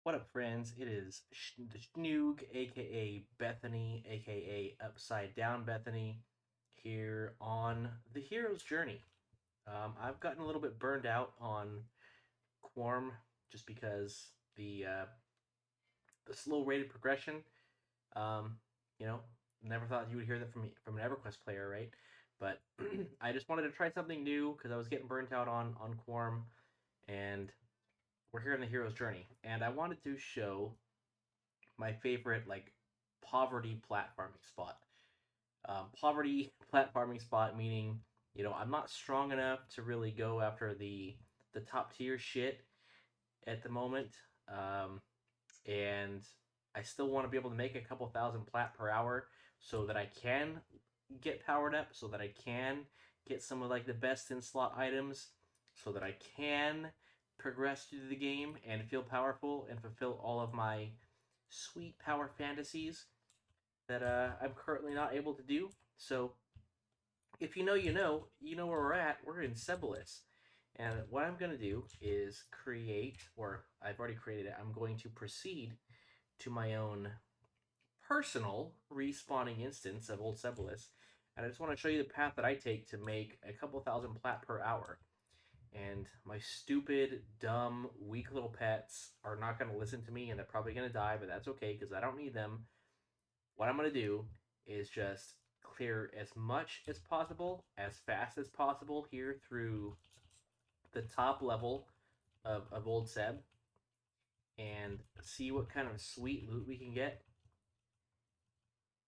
What up, friends? It is the Schnoog, aka Bethany, aka Upside Down Bethany, here on the hero's journey. I've gotten a little bit burned out on Quarm just because the slow rated progression. Um, you know, never thought you would hear that from an EverQuest player, right? But I just wanted to try something new because I was getting burnt out on Quarm, and we're here on the hero's journey. And I wanted to show my favorite like poverty platforming spot. Poverty platforming spot meaning I'm not strong enough to really go after the top tier shit at the moment, and I still want to be able to make a couple thousand plat per hour so that I can get powered up, so that I can get some of like the best in slot items, so that I can progress through the game and feel powerful and fulfill all of my sweet power fantasies that I'm currently not able to do. So if you know where we're at. We're in Sebilis. And what I'm going to do is create, or I've already created it, I'm going to proceed to my own personal respawning instance of Old Sebilis. And I just want to show you the path that I take to make a couple thousand plat per hour. And my stupid, dumb, weak little pets are not going to listen to me, and they're probably going to die, but that's okay because I don't need them. What I'm going to do is just clear as much as possible, as fast as possible here through the top level of Old Seb and see what kind of sweet loot we can get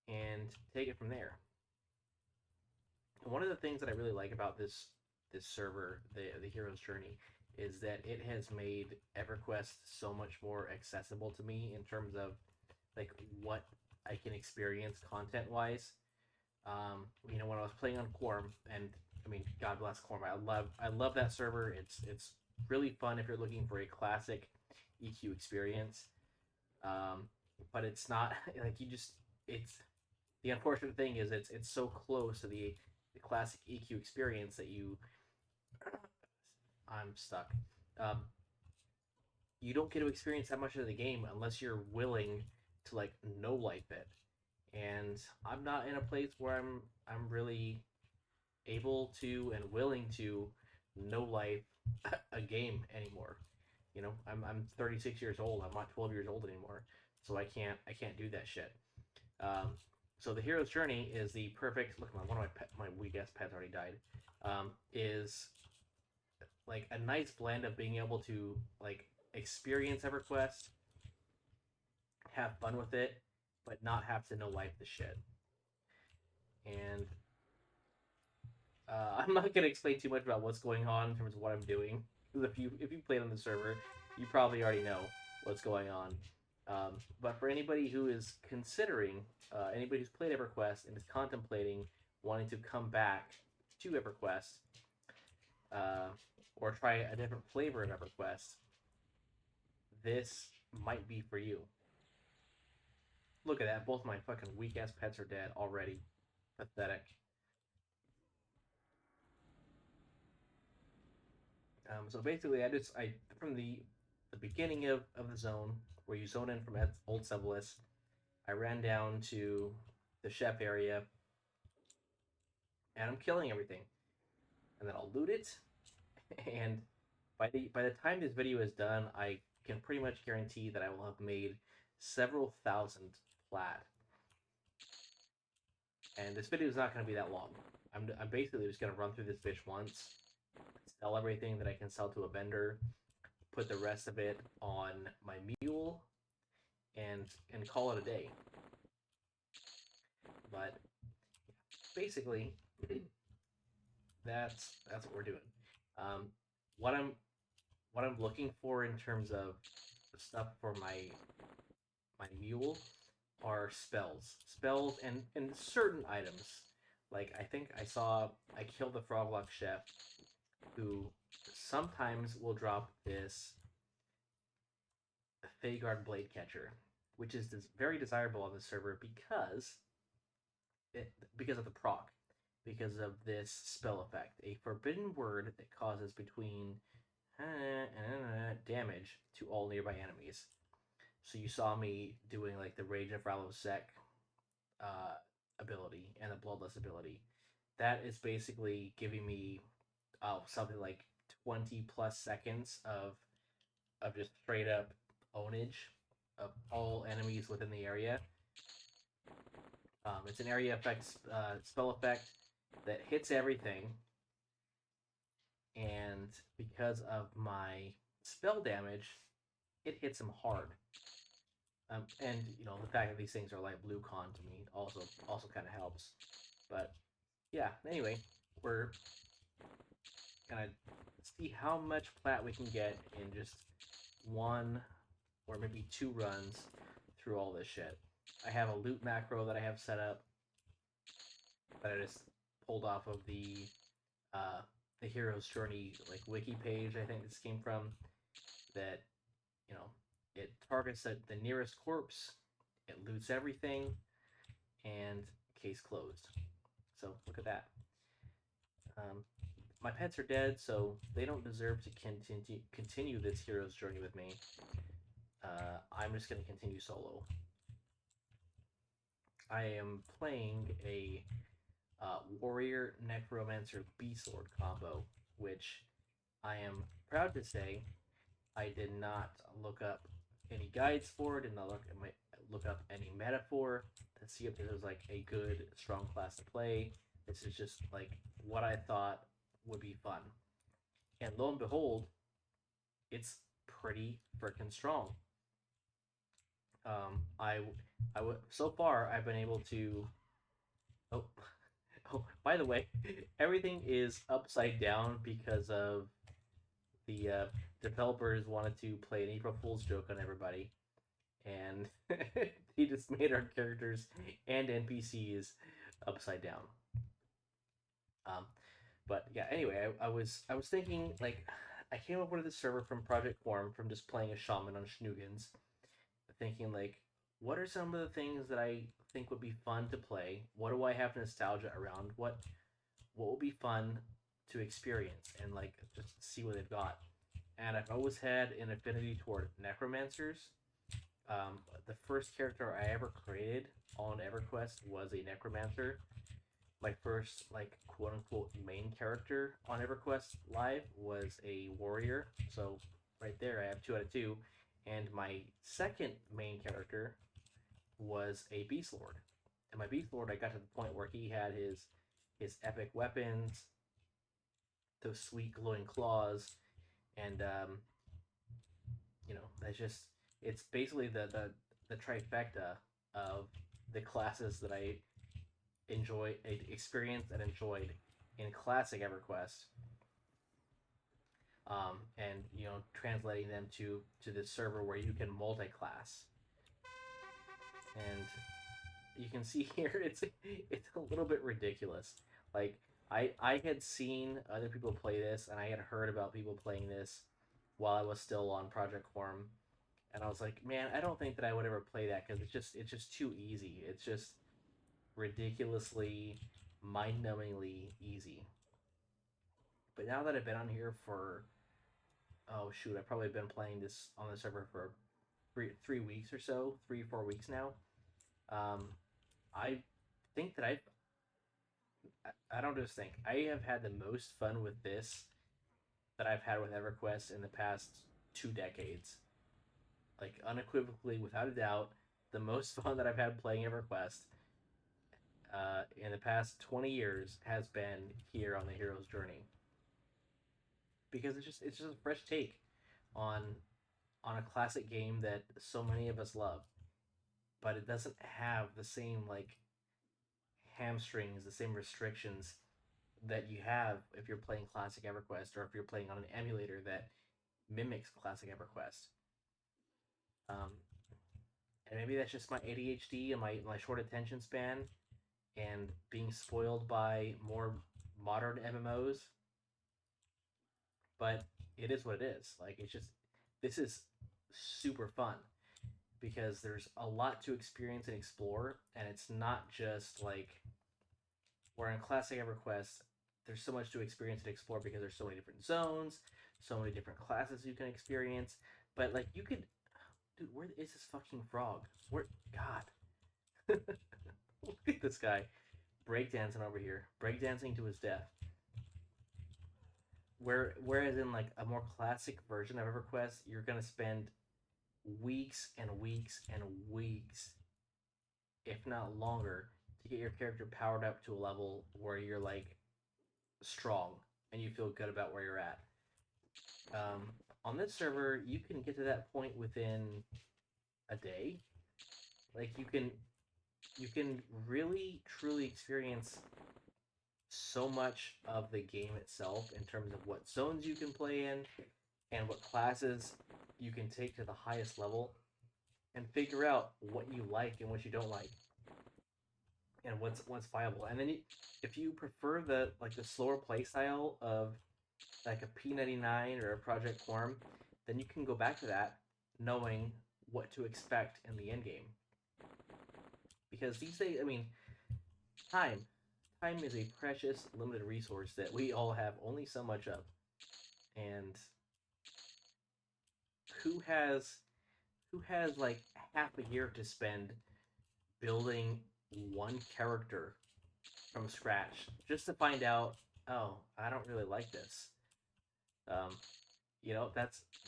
and take it from there. And one of the things that I really like about this server, the Hero's Journey, is that it has made EverQuest so much more accessible to me in terms of like what I can experience content wise. When I was playing on Quarm, and I mean, God bless Quarm. I love that server. It's really fun if you're looking for a classic EQ experience. Um, but it's not like you just it's the unfortunate thing is it's so close to the classic EQ experience that I'm stuck. Um, you don't get to experience that much of the game unless you're willing to like no life it. And I'm not in a place where I'm really able to and willing to no life a game anymore. I'm 36 years old. I'm not 12 years old anymore, so I can't do that shit. Um, so the hero's journey is the perfect. Look, one of my weak ass pets already died. Is like a nice blend of being able to like experience EverQuest, have fun with it, but not have to no life the shit. And I'm not gonna explain too much about what's going on in terms of what I'm doing. Because if you played on the server, you probably already know what's going on. But for anybody who is considering, anybody who's played EverQuest and is contemplating wanting to come back to EverQuest, uh, or try a different flavor of EverQuest, this might be for you. Look at that! Both my fucking weak ass pets are dead already. Pathetic. So basically, I from the beginning of the zone where you zone in from Old Sebelis, I ran down to the chef area and I'm killing everything, and then I'll loot it. And by the time this video is done, I can pretty much guarantee that I will have made several thousand plat. And this video is not going to be that long. I'm basically just going to run through this bitch once, sell everything that I can sell to a vendor, put the rest of it on my mule, and call it a day. But basically, that's what we're doing. Um, what I'm looking for in terms of stuff for my mule are spells, and certain items. Like I think I killed the Froglock chef, who sometimes will drop this Fagard Blade Catcher, which is very desirable on the server because of the proc, because of this spell effect, a forbidden word that causes between damage to all nearby enemies. So you saw me doing like the Rage of Ralosec uh, ability and the Bloodlust ability. That is basically giving me something like 20 plus seconds of just straight up ownage of all enemies within the area. It's an area effect spell effect that hits everything, and because of my spell damage, it hits them hard. And the fact that these things are like blue con to me also kind of helps. But yeah, anyway, we're gonna see how much plat we can get in just one or maybe two runs through all this shit. I have a loot macro that I have set up that I just pulled off of uh, the hero's journey like wiki page. I think this came from that. You know, it targets the nearest corpse. It loots everything, and case closed. So look at that. My pets are dead, so they don't deserve to continue this hero's journey with me. I'm just going to continue solo. I am playing a warrior necromancer beast lord combo, which I am proud to say I did not look up any guides for. Did not look up any metaphor to see if there was like a good strong class to play. This is just like what I thought would be fun, and lo and behold, it's pretty freaking strong. I so far I've been able to. Oh, oh, by the way, everything is upside down because of the developers wanted to play an April Fool's joke on everybody, and they just made our characters and NPCs upside down. Um, but yeah, anyway, I was thinking like I came up with this server from Project Quarm from just playing a shaman on Schnoogans, thinking like, what are some of the things that I think would be fun to play? What do I have nostalgia around? What will be fun to experience and like just see what they've got. And I've always had an affinity toward necromancers. The first character I ever created on EverQuest was a necromancer. My first like quote unquote main character on EverQuest Live was a warrior. So right there I have 2 out of 2. And my second main character was a beast lord. And my beast lord I got to the point where he had his epic weapons, those sweet glowing claws, and that's just it's basically the trifecta of the classes that I experienced and enjoyed in classic EverQuest, and translating them to this server where you can multi-class, and you can see here it's a little bit ridiculous. Like I had seen other people play this, and I had heard about people playing this while I was still on Project Quarm, and I was like, man, I don't think that I would ever play that because it's just too easy. It's just ridiculously, mind-numbingly easy. But now that I've been on here for oh shoot, I've probably been playing this on the server for 3 weeks or so, 3 4 weeks now. Um, I think that I don't just think I have had the most fun with this that I've had with EverQuest in the past 2 decades. Like unequivocally, without a doubt, the most fun that I've had playing EverQuest in the past 20 years has been here on the hero's journey, because it's just a fresh take on a classic game that so many of us love, but it doesn't have the same like hamstrings, the same restrictions that you have if you're playing classic EverQuest or if you're playing on an emulator that mimics classic EverQuest. Um, and maybe that's just my ADHD and my short attention span and being spoiled by more modern MMOs, but it is what it is. Like it's just this is super fun because there's a lot to experience and explore, and it's not just like where in classic EverQuest there's so much to experience and explore because there's so many different zones, so many different classes you can experience. But like you could Dude, where is this fucking frog? Where? God. Look at this guy. Breakdancing over here. Breakdancing to his death. Whereas in like a more classic version of EverQuest, you're gonna spend weeks and weeks and weeks, if not longer, to get your character powered up to a level where you're like strong and you feel good about where you're at. On this server, you can get to that point within a day. Like you can really truly experience so much of the game itself in terms of what zones you can play in and what classes you can take to the highest level and figure out what you like and what you don't like and what's viable. And then if you prefer the slower play style of like a P99 or a Project Quarm, then you can go back to that knowing what to expect in the end game. Because these days, I mean, time time is a precious limited resource that we all have only so much of. And who has who has like half a year to spend building one character from scratch just to find out, oh, I don't really like this. Um,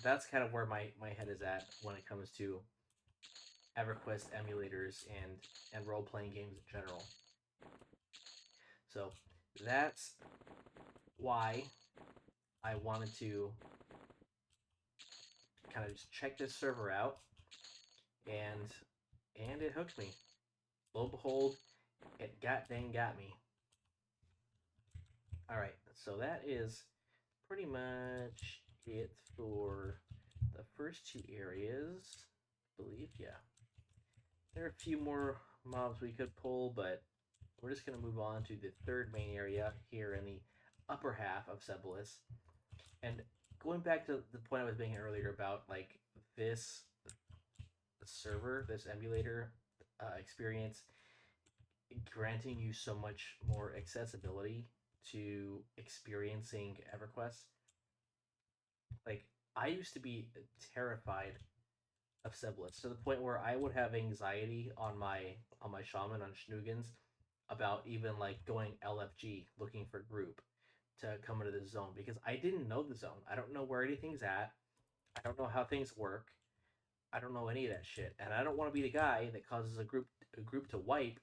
that's kind of where my head is at when it comes to EverQuest emulators and role playing games in general. So that's why I wanted to kind of just check this server out, and it hooked me. Lo and behold, it got me. All right, so that is pretty much it for the first two areas, I believe. Yeah, there are a few more mobs we could pull, but we're just gonna move on to the third main area here in the upper half of Sebilis. And going back to the point I was making earlier about like this server, this emulator experience, granting you so much more accessibility to experiencing EverQuest. Like I used to be terrified of Sebilis to the point where I would have anxiety on my shaman on Schnugens about even like going LFG looking for group to come into the zone because I didn't know the zone. I don't know where anything's at. I don't know how things work. I don't know any of that shit, and I don't want to be the guy that causes a group to wipe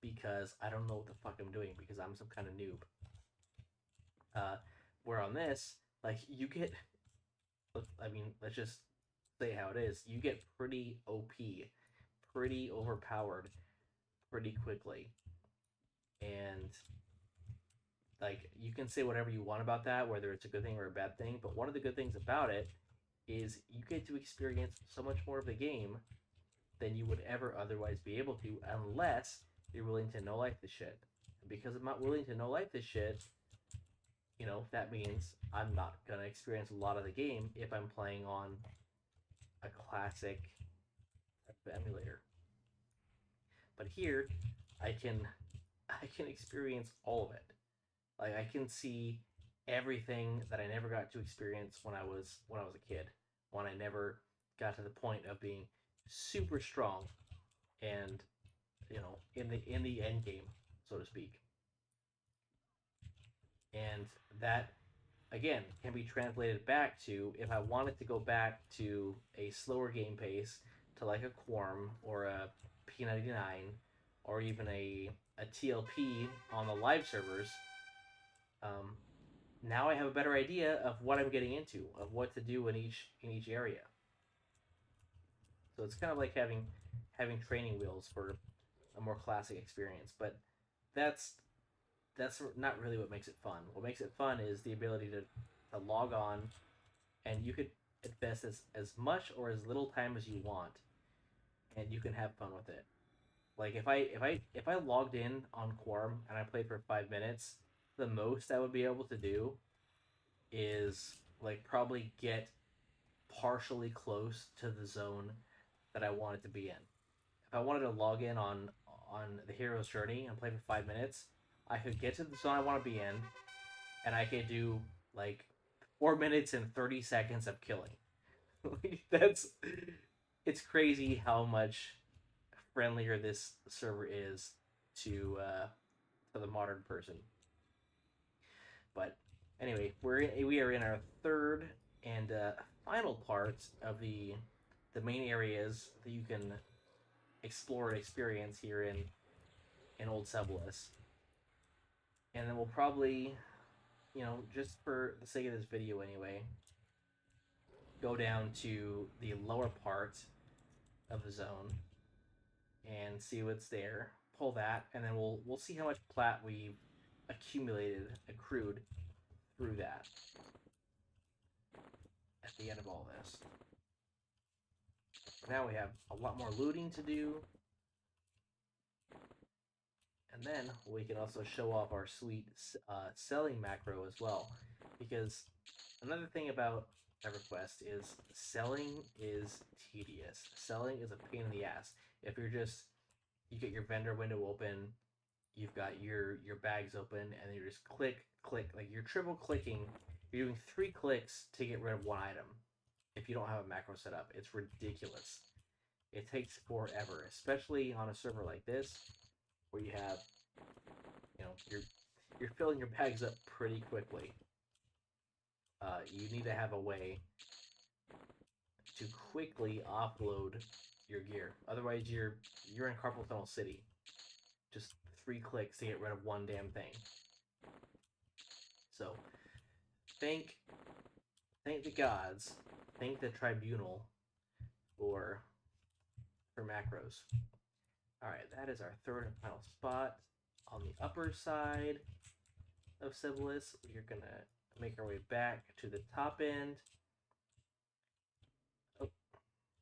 because I don't know what the fuck I'm doing because I'm some kind of noob. Uh, where on this, like you get, I mean, let's just say how it is. You get pretty OP, pretty overpowered, pretty quickly, and like you can say whatever you want about that, whether it's a good thing or a bad thing. But one of the good things about it is you get to experience so much more of the game than you would ever otherwise be able to, unless you're willing to no life this shit. And because I'm not willing to no life this shit, that means I'm not gonna experience a lot of the game if I'm playing on a classic emulator. But here, I can I can experience all of it. Like I can see everything that I never got to experience when I was a kid, when I never got to the point of being super strong and in the end game, so to speak. And that again can be translated back to if I wanted to go back to a slower game pace to like a Quarm or a P99 or even a TLP on the live servers. um, Now I have a better idea of what I'm getting into, of what to do in each area. So it's kind of like having training wheels for a more classic experience. But that's that's not really what makes it fun. What makes it fun is the ability to log on, and you could invest as much or as little time as you want, and you can have fun with it. Like if I logged in on Quorum and I played for 5 minutes, the most I would be able to do is like probably get partially close to the zone that I wanted to be in. If I wanted to log in on the hero's journey and play for 5 minutes, I could get to the zone I want to be in, and I could do like 4 minutes and 30 seconds of killing. That's it's crazy how much friendlier this server is to the modern person. But anyway, we are in our third and final part of the main areas that you can explore and experience here in Old Sebilis. And then we'll probably, just for the sake of this video anyway, go down to the lower part of the zone and see what's there. Pull that, and then we'll see how much plat we've accrued through that at the end of all this. Now we have a lot more looting to do, and then we can also show off our sweet selling macro as well, because another thing about EverQuest is selling is tedious. Selling is a pain in the ass. If you get your vendor window open, you've got your bags open, and then you're just click, like you're triple clicking. You're doing 3 clicks to get rid of one item if you don't have a macro set up. It's ridiculous. It takes forever, especially on a server like this, where you have, you're filling your bags up pretty quickly. You need to have a way to quickly offload your gear. Otherwise, you're in Carpal Tunnel City. Just 3 clicks to get rid of one damn thing. So, thank the gods, thank the tribunal for macros. All right, that is our third and final spot. On the upper side of Sebilis, we're gonna make our way back to the top end. Oh,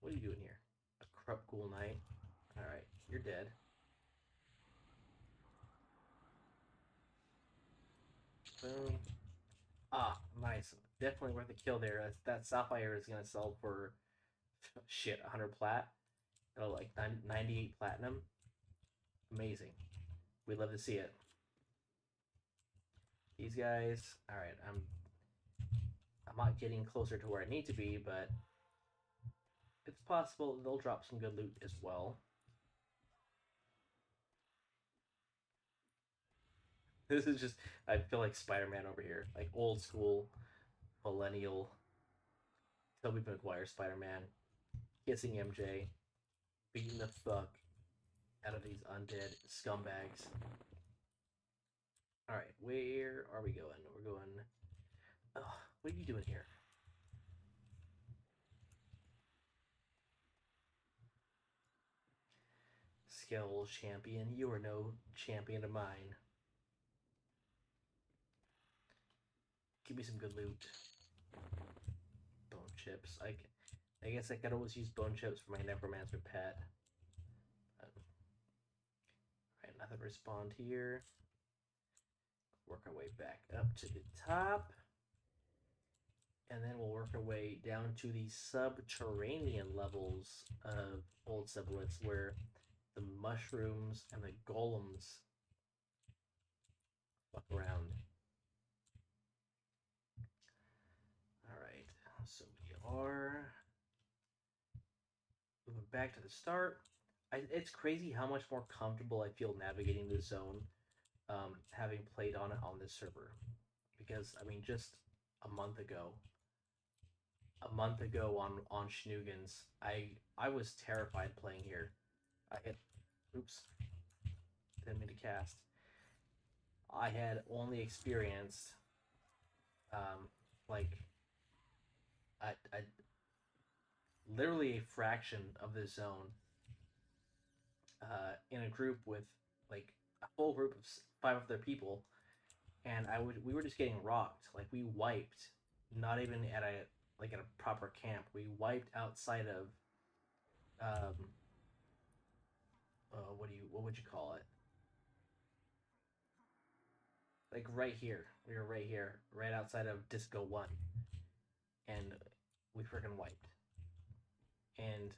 what are you doing here? A corrupt ghoul knight. All right, you're dead. Boom. Ah, nice. Definitely worth a kill there. That sapphire is gonna sell for shit 100 plat. Oh, like 98 platinum. Amazing. We'd love to see it. These guys. All right, I'm not getting closer to where I need to be, but it's possible they'll drop some good loot as well. This is just, I feel like Spider-Man over here, like old school, millennial, Tobey Maguire Spider-Man, kissing MJ, beating the fuck out of these undead scumbags. All right, where are we going? We're going. Oh, what are you doing here? Skill champion, you are no champion of mine. Give me some good loot. Bone chips. I guess I could always use bone chips for my necromancer pet. Alright, nothing to respond here. Work our way back up to the top. And then we'll work our way down to the subterranean levels of Old Sebilis, where the mushrooms and the golems fuck around. Alright, so we are moving back to the start. It's crazy how much more comfortable I feel navigating this zone, having played on it on this server. Because, I mean, just a month ago on Schnugens, I was terrified playing here. I had, oops, didn't mean to cast. I had only experienced, like, a literally a fraction of the zone in a group with like a whole group of 5 other people, and we were just getting rocked. Like we wiped, not even at a proper camp. We wiped outside of um what would you call it? Like right here. We were right here, right outside of Disco 1, and we freaking wiped. And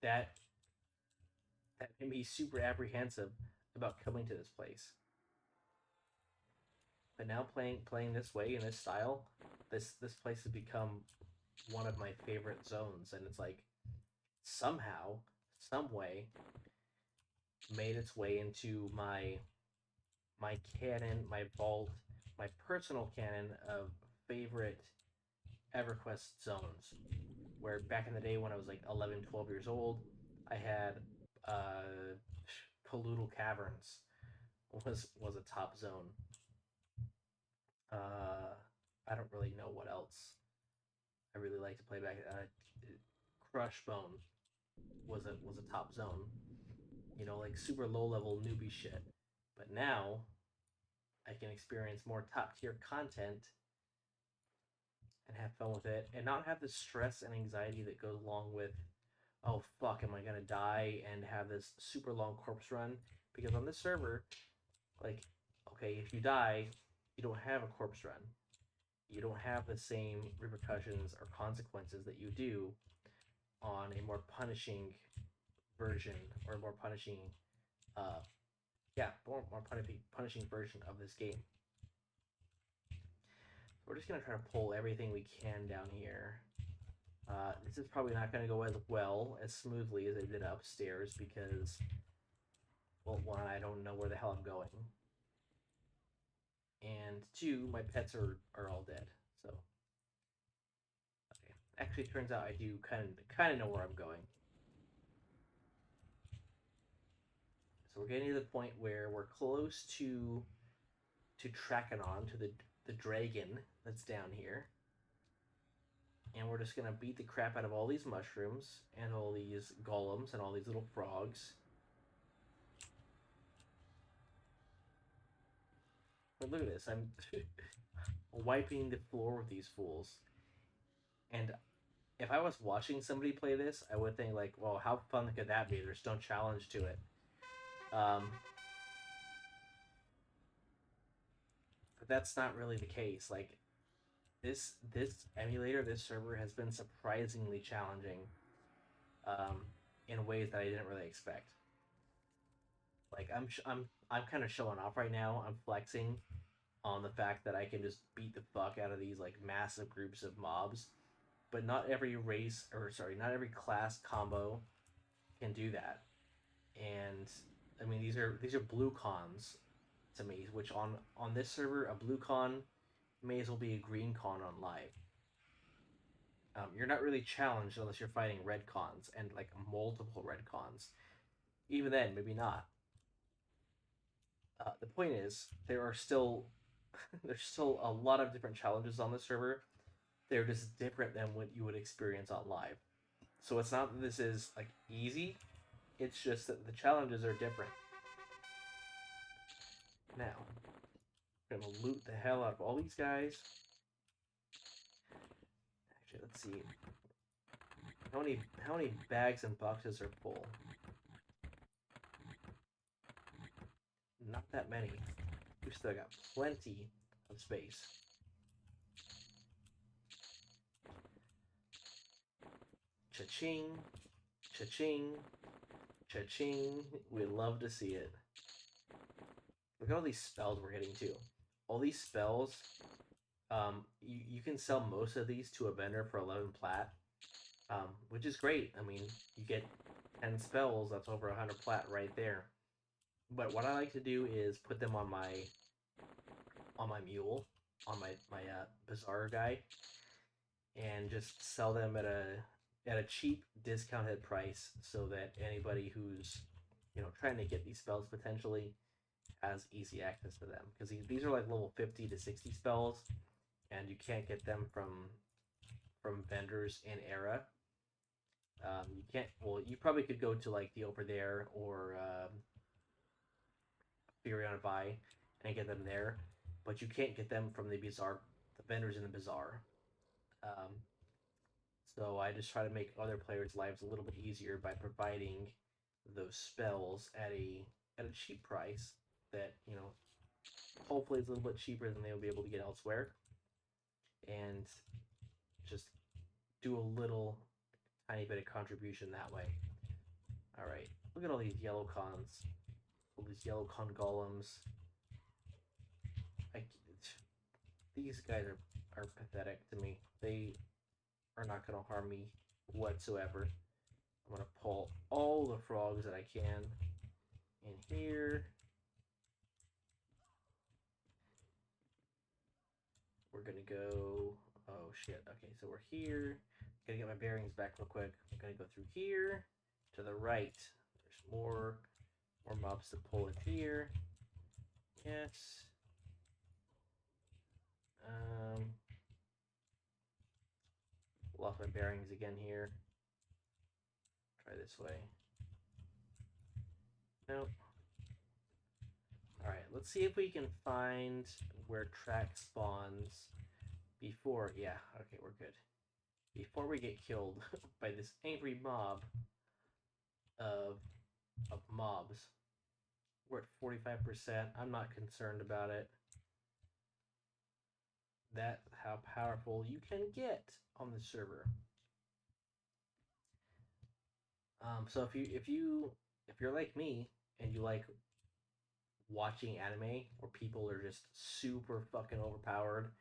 that made me super apprehensive about coming to this place. But now playing this way in this style, this place has become one of my favorite zones, and it's like somehow, some way, made its way into my canon, my vault, my personal canon of favorite EverQuest zones. Where back in the day when I was like 11, 12 years old, I had uh, Pollutal Caverns was a top zone. Uh, I don't really know what else I really like to play back. Crushbone was a top zone. You know, like super low level newbie shit. But now I can experience more top tier content and have fun with it and not have the stress and anxiety that goes along with, oh fuck, am I gonna die and have this super long corpse run? Because on this server, like, okay, if you die, you don't have a corpse run. You don't have the same repercussions or consequences that you do on a more punishing version or more punishing, uh, yeah, more punishing version of this game. We're just gonna try to pull everything we can down here. This is probably not going to go as well, as smoothly as I did upstairs because, well, one, I don't know where the hell I'm going. And two, my pets are all dead. So, okay. Actually, turns out I do kind of know where I'm going. So we're getting to the point where we're close to Trachanon, to the dragon that's down here. And we're just gonna beat the crap out of all these mushrooms and all these golems and all these little frogs. But look at this, I'm wiping the floor with these fools. And if I was watching somebody play this, I would think like, well, how fun could that be? There's no challenge to it. But that's not really the case. Like this emulator, this server has been surprisingly challenging, in ways that I didn't really expect. Like I'm kind of showing off right now. I'm flexing on the fact that I can just beat the fuck out of these like massive groups of mobs. But not every race, or sorry, not every class combo can do that. And I mean, these are blue cons to me, which on this server, a blue con may as well be a green con on live. You're not really challenged unless you're fighting red cons and like multiple red cons. Even then, maybe not. The point is, there are still there's still a lot of different challenges on the server. They're just different than what you would experience on live. So it's not that this is like easy. It's just that the challenges are different. Now, I'm gonna loot the hell out of all these guys. Actually, let's see. How many bags and boxes are full? Not that many. We still got plenty of space. Cha-ching, cha-ching, cha-ching. We love to see it. Look at all these spells we're getting too. All these spells, you can sell most of these to a vendor for 11 plat, which is great. I mean, you get 10 spells, that's over 100 plat right there. But what I like to do is put them on my mule, on my bazaar guy, and just sell them at a cheap discounted price, so that anybody who's trying to get these spells potentially has easy access to them, because these are like level 50 to 60 spells, and you can't get them from vendors in era. You can't. Well, you probably could go to like the Over There or Furion Buy and get them there, but you can't get them from the vendors in the bazaar. Um, so I just try to make other players' lives a little bit easier by providing those spells at a cheap price that hopefully is a little bit cheaper than they'll be able to get elsewhere, and just do a little tiny bit of contribution that way. All right, look at all these yellow cons, all these yellow con golems. These guys are pathetic to me. They are not going to harm me whatsoever. I'm gonna pull all the frogs that I can in here. We're gonna go. Oh shit. Okay, so we're here. Gotta get my bearings back real quick. I'm gonna go through here to the right. There's more mobs to pull in here. Yes. Lost my bearings again here. Try this way. Nope. Alright, let's see if we can find where track spawns before. Yeah, okay, we're good. Before we get killed by this angry mob of mobs. We're at 45%. I'm not concerned about it. That's how powerful you can get on the server. So if you're like me and you like watching anime where people are just super fucking overpowered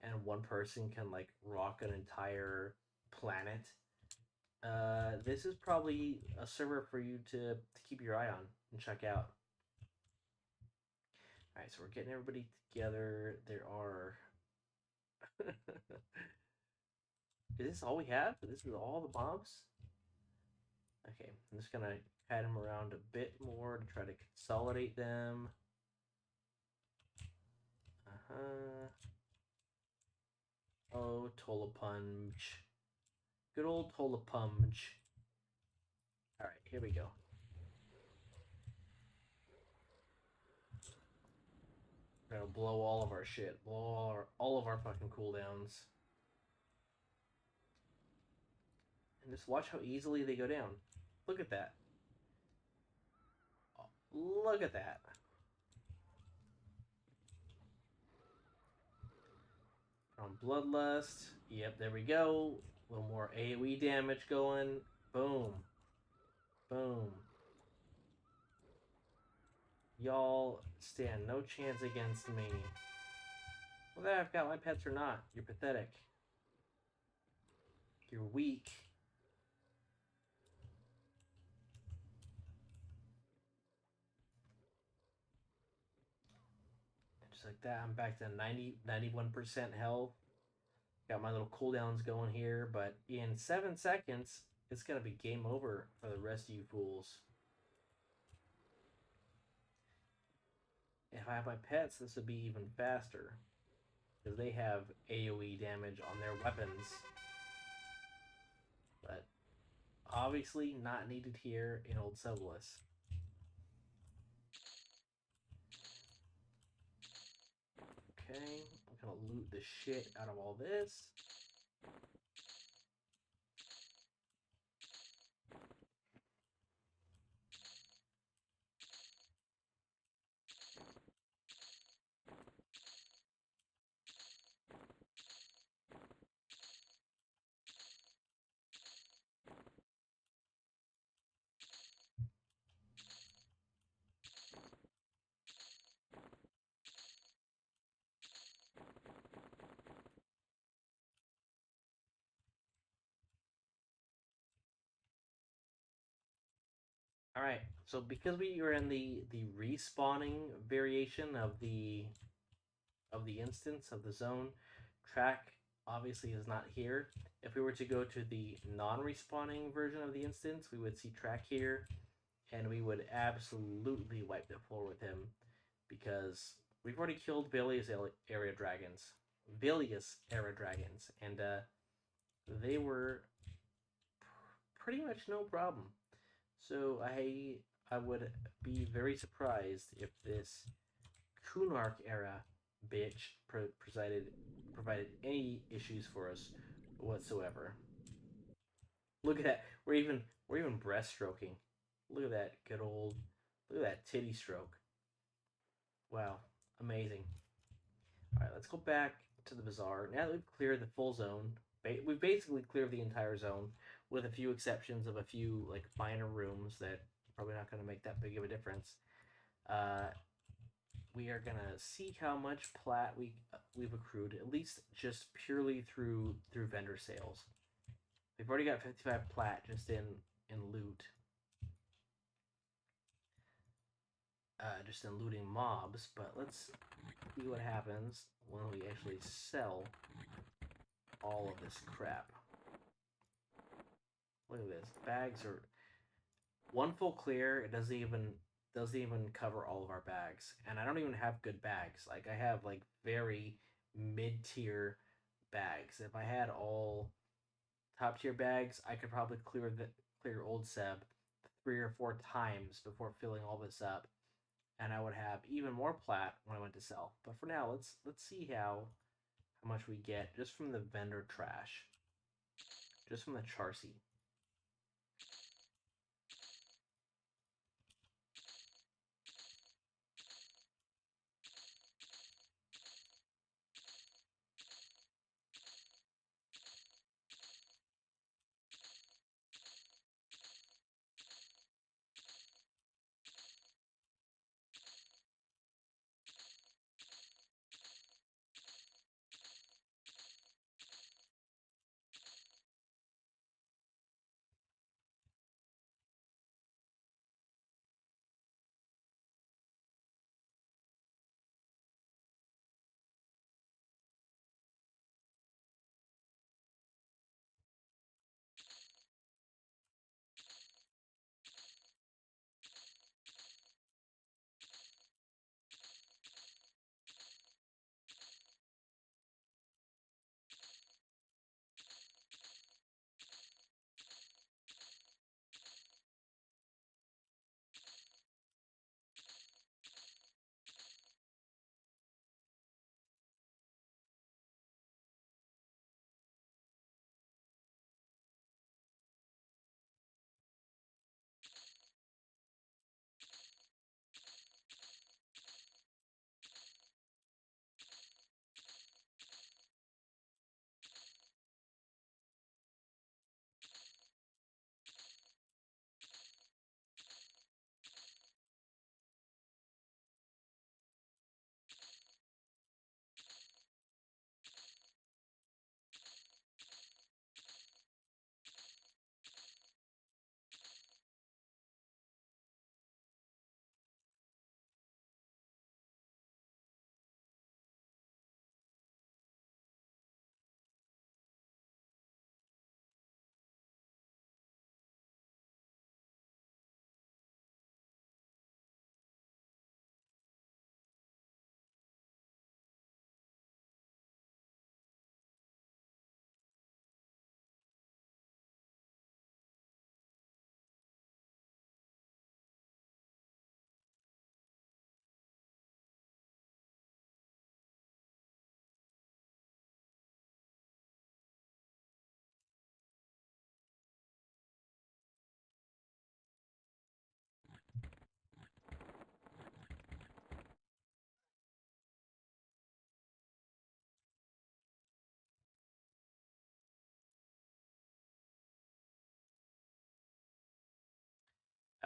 and one person can like rock an entire planet, this is probably a server for you to keep your eye on and check out. All right, so we're getting everybody together. There are. Is this all we have? This is all the mobs? Okay, I'm just gonna pat them around a bit more to try to consolidate them. Oh, Tolapunch. Good old Tolapunch. Alright, here we go. We're gonna blow all of our shit. Blow all of our fucking cooldowns. And just watch how easily they go down. Look at that. Look at that. On Bloodlust. Yep, there we go. A little more AoE damage going. Boom. Boom. Y'all stand no chance against me. Whether I've got my pets or not, you're pathetic. You're weak. Just like that, I'm back to 91% health. Got my little cooldowns going here, but in 7 seconds, it's going to be game over for the rest of you fools. If I have my pets, this would be even faster. Because they have AoE damage on their weapons. But obviously not needed here in Old Sebilis. Okay, I'm gonna loot the shit out of all this. All right, so because we are in the respawning variation of the instance of the zone, track obviously is not here. If we were to go to the non-respawning version of the instance, we would see track here, and we would absolutely wipe the floor with him because we've already killed Vilius area dragons, and they were pretty much no problem. So I would be very surprised if this Kunark era bitch provided any issues for us whatsoever. Look at that. We're even breaststroking. Look at that good old look at that titty stroke. Wow, amazing. All right, let's go back to the bazaar. Now that we've cleared the full zone, we've basically cleared the entire zone, with a few exceptions of a few like minor rooms that are probably not going to make that big of a difference. We are gonna see how much plat we've accrued, at least just purely through vendor sales. We've already got 55 plat just in in loot, just in looting mobs, but let's see what happens when we actually sell all of this crap. Look at this. Bags are one full clear. It doesn't even cover all of our bags, and I don't even have good bags. Like I have like very mid tier bags. If I had all top tier bags, I could probably clear old Seb 3 or 4 times before filling all this up, and I would have even more plat when I went to sell. But for now, let's see how much we get just from the vendor trash, just from the Charcy.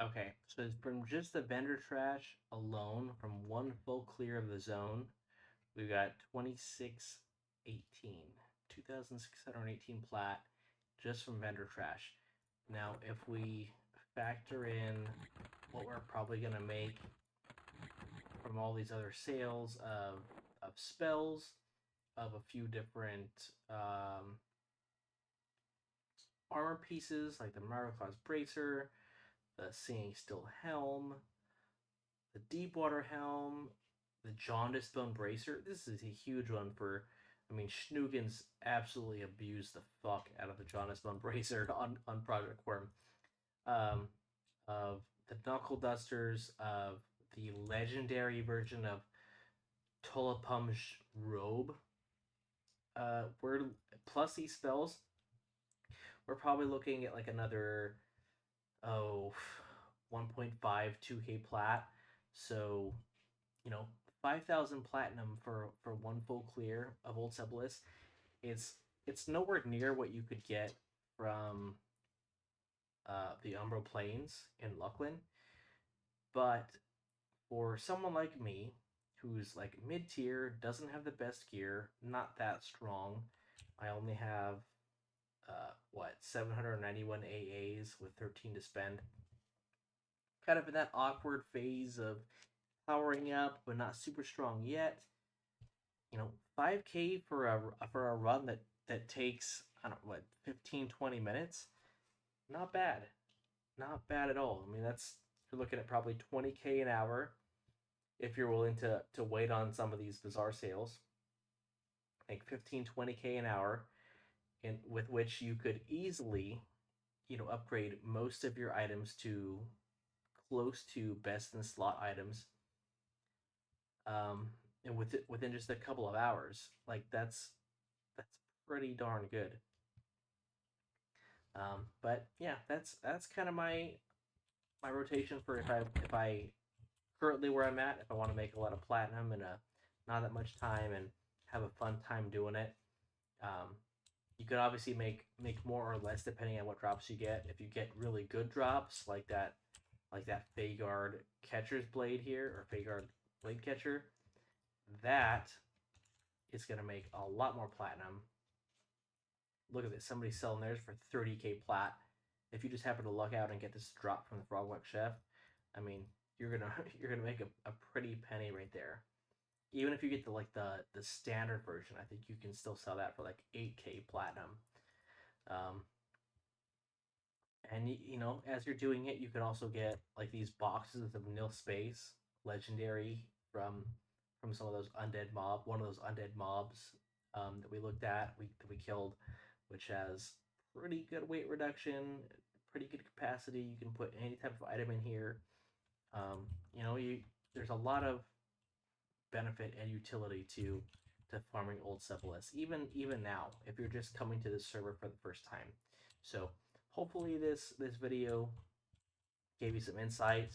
Okay, so from just the vendor trash alone, from one full clear of the zone, we've got 2618, 2,618 plat just from vendor trash. Now, if we factor in what we're probably going to make from all these other sales of spells, of a few different armor pieces like the Maraclaws Bracer, the Seeing Still Helm, the Deepwater Helm, the Jaundiced Bone Bracer. This is a huge one for. I mean, Schnugens absolutely abused the fuck out of the Jaundiced Bone Bracer on Project Quarm. Um, of the Knuckle Dusters, of the legendary version of Tulipum's Robe. We're plus these spells. We're probably looking at like another 1.5 2K plat. So, you know, 5,000 platinum for one full clear of Old Sebilis. It's nowhere near what you could get from the Umbral Plains in Lucklin, but for someone like me who's like mid tier, doesn't have the best gear, not that strong. I only have what, 791 AAs with 13 to spend. Kind of in that awkward phase of powering up, but not super strong yet. 5K for a run that takes, I don't know, what, 15 20 minutes. Not bad, not bad at all. I mean, that's, you're looking at probably 20K an hour if you're willing to wait on some of these bizarre sales. Like 15 20K an hour, and with which you could easily, upgrade most of your items to close to best in slot items, and within just a couple of hours. Like that's pretty darn good. But yeah, that's kind of my rotation for if I currently where I'm at. If I want to make a lot of platinum in a not that much time and have a fun time doing it, um, you could obviously make more or less depending on what drops you get. If you get really good drops like that Fagard catcher's blade here, or Fagard blade catcher, that is gonna make a lot more platinum. Look at this, somebody's selling theirs for 30K plat. If you just happen to luck out and get this drop from the Frogwalk Chef, I mean, you're gonna you're gonna make a pretty penny right there. Even if you get the standard version, I think you can still sell that for like 8K platinum. Um, and as you're doing it, you can also get like these boxes of nil space legendary from some of those one of those undead mobs, that we looked at, that we killed, which has pretty good weight reduction, pretty good capacity. You can put any type of item in here. You there's a lot of benefit and utility to farming old Sebilis, even now, if you're just coming to this server for the first time. So hopefully this video gave you some insight,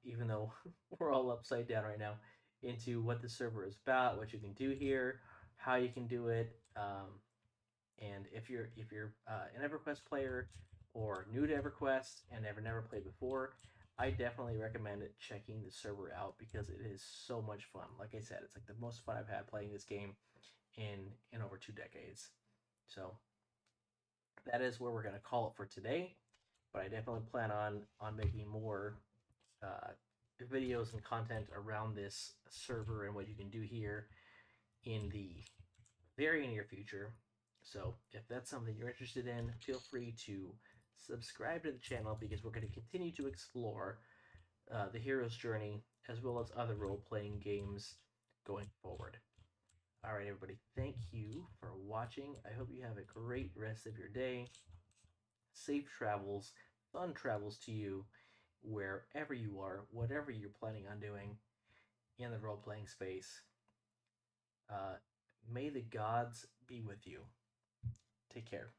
even though we're all upside down right now, into what the server is about, what you can do here, how you can do it. And if you're an EverQuest player or new to EverQuest and never played before, I definitely recommend checking the server out because it is so much fun. Like I said, it's like the most fun I've had playing this game in over 2 decades. So that is where we're gonna call it for today. But I definitely plan on making more uh, videos and content around this server and what you can do here in the very near future. So if that's something you're interested in, feel free to subscribe to the channel because we're going to continue to explore the hero's journey as well as other role-playing games going forward. All right, everybody, thank you for watching. I hope you have a great rest of your day. Safe travels, fun travels to you wherever you are, whatever you're planning on doing in the role-playing space. May the gods be with you. Take care.